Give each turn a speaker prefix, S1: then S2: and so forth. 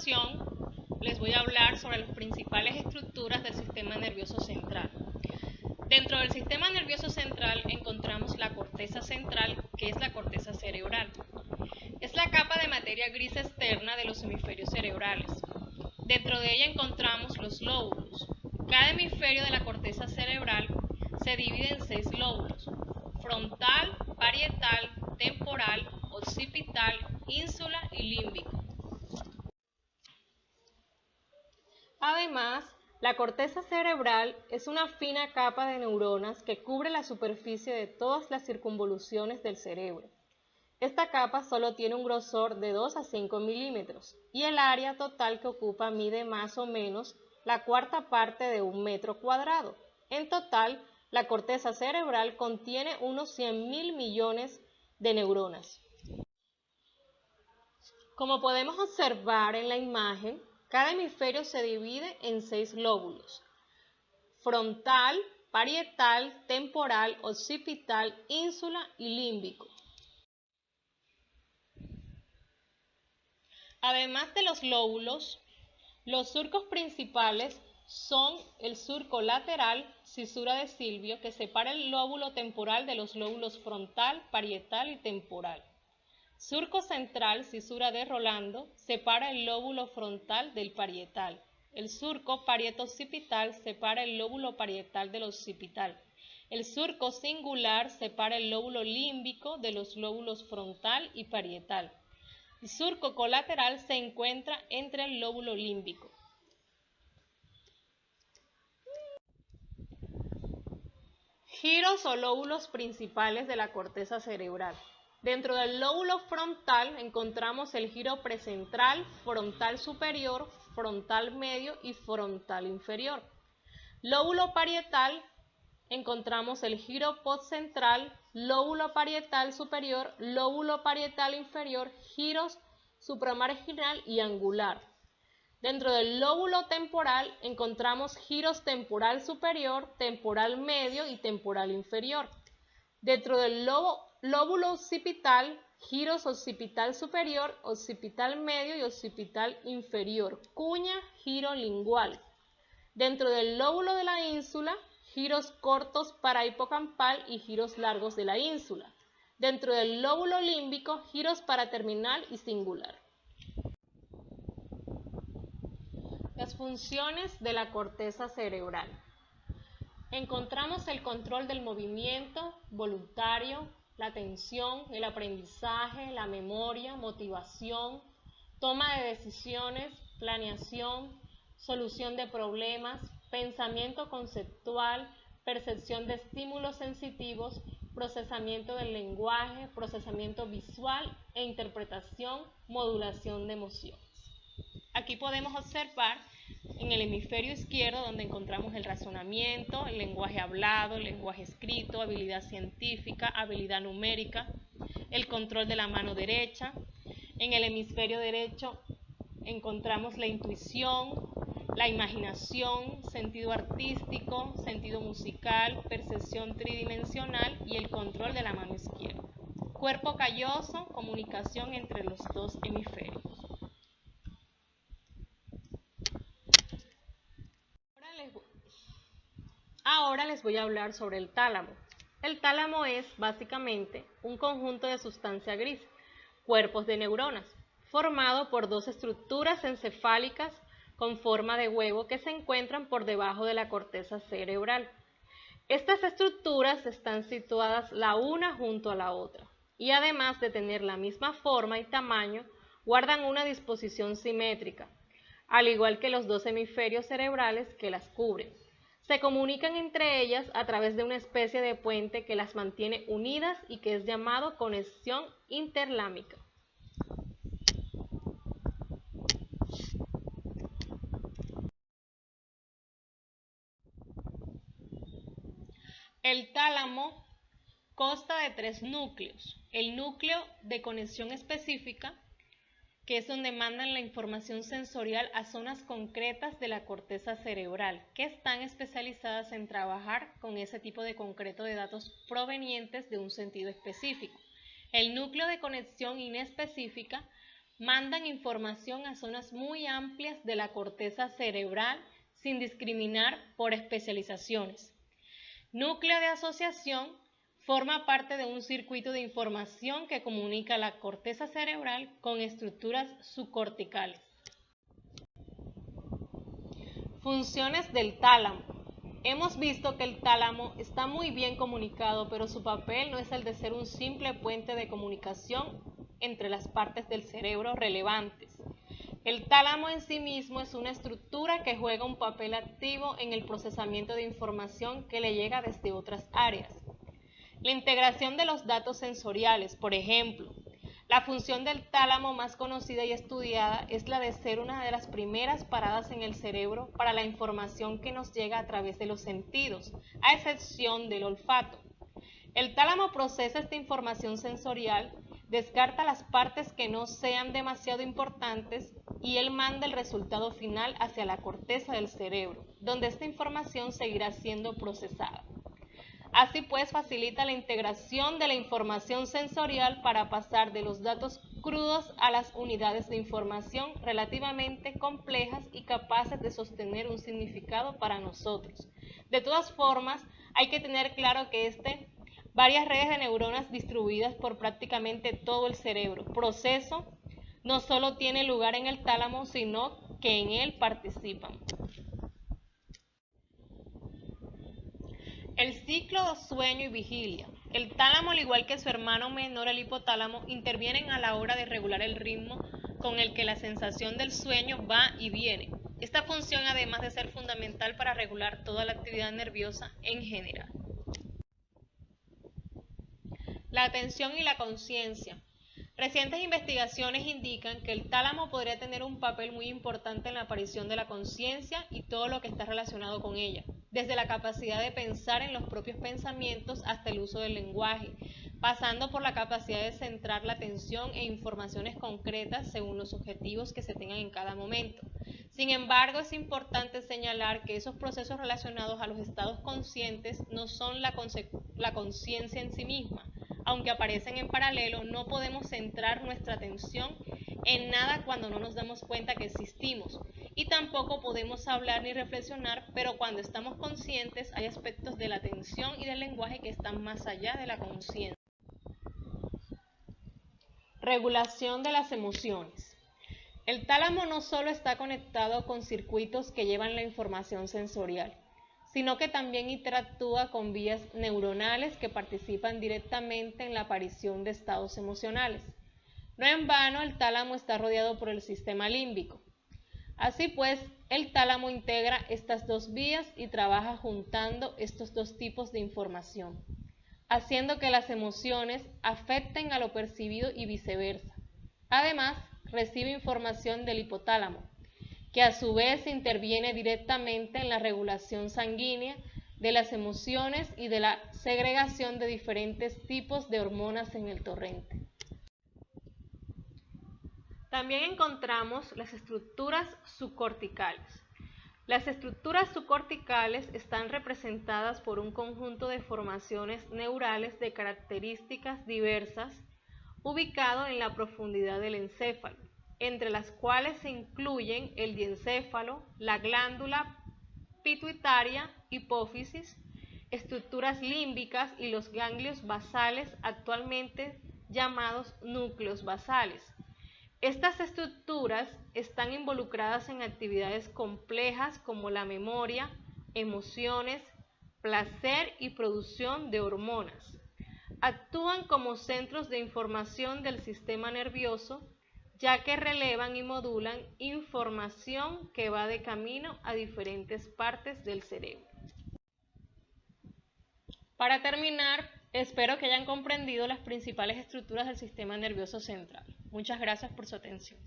S1: continuación les voy a hablar sobre las principales estructuras del sistema nervioso central. Dentro del sistema nervioso central encontramos la corteza central, que es la corteza cerebral. Es la capa de materia gris externa de los hemisferios cerebrales. Dentro de ella encontramos los lóbulos. Cada hemisferio de la corteza cerebral se divide en 6 lóbulos: frontal, parietal, temporal, occipital, ínsula y límbico. Además, la corteza cerebral es una fina capa de neuronas que cubre la superficie de todas las circunvoluciones del cerebro. Esta capa solo tiene un grosor de 2 a 5 milímetros y el área total que ocupa mide más o menos la cuarta parte de 1 metro cuadrado. En total, la corteza cerebral contiene unos 100.000 millones de neuronas. Como podemos observar en la imagen, cada hemisferio se divide en 6 lóbulos: frontal, parietal, temporal, occipital, ínsula y límbico. Además de los lóbulos, los surcos principales son el surco lateral, cisura de Silvio, que separa el lóbulo temporal de los lóbulos frontal, parietal y temporal. Surco central, cisura de Rolando, separa el lóbulo frontal del parietal. El surco parieto-occipital separa el lóbulo parietal del occipital. El surco singular separa el lóbulo límbico de los lóbulos frontal y parietal. El surco colateral se encuentra entre el lóbulo límbico. Giros o lóbulos principales de la corteza cerebral. Dentro del lóbulo frontal encontramos el giro precentral, frontal superior, frontal medio y frontal inferior. Lóbulo parietal encontramos el giro postcentral, lóbulo parietal superior, lóbulo parietal inferior, giros supramarginal y angular. Dentro del lóbulo temporal encontramos giros temporal superior, temporal medio y temporal inferior. Dentro del lóbulo occipital, giros occipital superior, occipital medio y occipital inferior, cuña, giro lingual. Dentro del lóbulo de la ínsula, giros cortos parahipocampal y giros largos de la ínsula. Dentro del lóbulo límbico, giros paraterminal y singular. Las funciones de la corteza cerebral. Encontramos el control del movimiento voluntario, la atención, el aprendizaje, la memoria, motivación, toma de decisiones, planeación, solución de problemas, pensamiento conceptual, percepción de estímulos sensitivos, procesamiento del lenguaje, procesamiento visual e interpretación, modulación de emociones. Aquí podemos observar en el hemisferio izquierdo, donde encontramos el razonamiento, el lenguaje hablado, el lenguaje escrito, habilidad científica, habilidad numérica, el control de la mano derecha. En el hemisferio derecho encontramos la intuición, la imaginación, sentido artístico, sentido musical, percepción tridimensional y el control de la mano izquierda. Cuerpo calloso, comunicación entre los dos hemisferios. Ahora les voy a hablar sobre el tálamo. El tálamo es básicamente un conjunto de sustancia gris, cuerpos de neuronas, formado por 2 estructuras encefálicas con forma de huevo que se encuentran por debajo de la corteza cerebral. Estas estructuras están situadas la una junto a la otra y además de tener la misma forma y tamaño, guardan una disposición simétrica, al igual que los 2 hemisferios cerebrales que las cubren. Se comunican entre ellas a través de una especie de puente que las mantiene unidas y que es llamado conexión interlámica. El tálamo consta de 3 núcleos. El núcleo de conexión específica, que es donde mandan la información sensorial a zonas concretas de la corteza cerebral, que están especializadas en trabajar con ese tipo de concreto de datos provenientes de un sentido específico. El núcleo de conexión inespecífica mandan información a zonas muy amplias de la corteza cerebral sin discriminar por especializaciones. Núcleo de asociación forma parte de un circuito de información que comunica la corteza cerebral con estructuras subcorticales. Funciones del tálamo. Hemos visto que el tálamo está muy bien comunicado, pero su papel no es el de ser un simple puente de comunicación entre las partes del cerebro relevantes. El tálamo en sí mismo es una estructura que juega un papel activo en el procesamiento de información que le llega desde otras áreas. La integración de los datos sensoriales, por ejemplo. La función del tálamo más conocida y estudiada es la de ser una de las primeras paradas en el cerebro para la información que nos llega a través de los sentidos, a excepción del olfato. El tálamo procesa esta información sensorial, descarta las partes que no sean demasiado importantes y él manda el resultado final hacia la corteza del cerebro, donde esta información seguirá siendo procesada. Así pues, facilita la integración de la información sensorial para pasar de los datos crudos a las unidades de información relativamente complejas y capaces de sostener un significado para nosotros. De todas formas, hay que tener claro que varias redes de neuronas distribuidas por prácticamente todo el cerebro. Proceso no solo tiene lugar en el tálamo, sino que en él participan. El ciclo sueño y vigilia. El tálamo, al igual que su hermano menor, el hipotálamo, intervienen a la hora de regular el ritmo con el que la sensación del sueño va y viene. Esta función, además de ser fundamental para regular toda la actividad nerviosa en general. La atención y la conciencia. Recientes investigaciones indican que el tálamo podría tener un papel muy importante en la aparición de la conciencia y todo lo que está relacionado con ella, desde la capacidad de pensar en los propios pensamientos hasta el uso del lenguaje, pasando por la capacidad de centrar la atención en informaciones concretas según los objetivos que se tengan en cada momento. Sin embargo, es importante señalar que esos procesos relacionados a los estados conscientes no son la conciencia en sí misma. Aunque aparecen en paralelo, no podemos centrar nuestra atención en nada cuando no nos damos cuenta que existimos, y tampoco podemos hablar ni reflexionar, pero cuando estamos conscientes hay aspectos de la atención y del lenguaje que están más allá de la conciencia. Regulación de las emociones. El tálamo no solo está conectado con circuitos que llevan la información sensorial, sino que también interactúa con vías neuronales que participan directamente en la aparición de estados emocionales. No en vano, el tálamo está rodeado por el sistema límbico. Así pues, el tálamo integra estas dos vías y trabaja juntando estos dos tipos de información, haciendo que las emociones afecten a lo percibido y viceversa. Además, recibe información del hipotálamo, que a su vez interviene directamente en la regulación sanguínea de las emociones y de la segregación de diferentes tipos de hormonas en el torrente. También encontramos las estructuras subcorticales. Las estructuras subcorticales están representadas por un conjunto de formaciones neurales de características diversas, ubicado en la profundidad del encéfalo, entre las cuales se incluyen el diencéfalo, la glándula pituitaria, hipófisis, estructuras límbicas y los ganglios basales, actualmente llamados núcleos basales. Estas estructuras están involucradas en actividades complejas como la memoria, emociones, placer y producción de hormonas. Actúan como centros de información del sistema nervioso, ya que relevan y modulan información que va de camino a diferentes partes del cerebro. Para terminar, espero que hayan comprendido las principales estructuras del sistema nervioso central. Muchas gracias por su atención.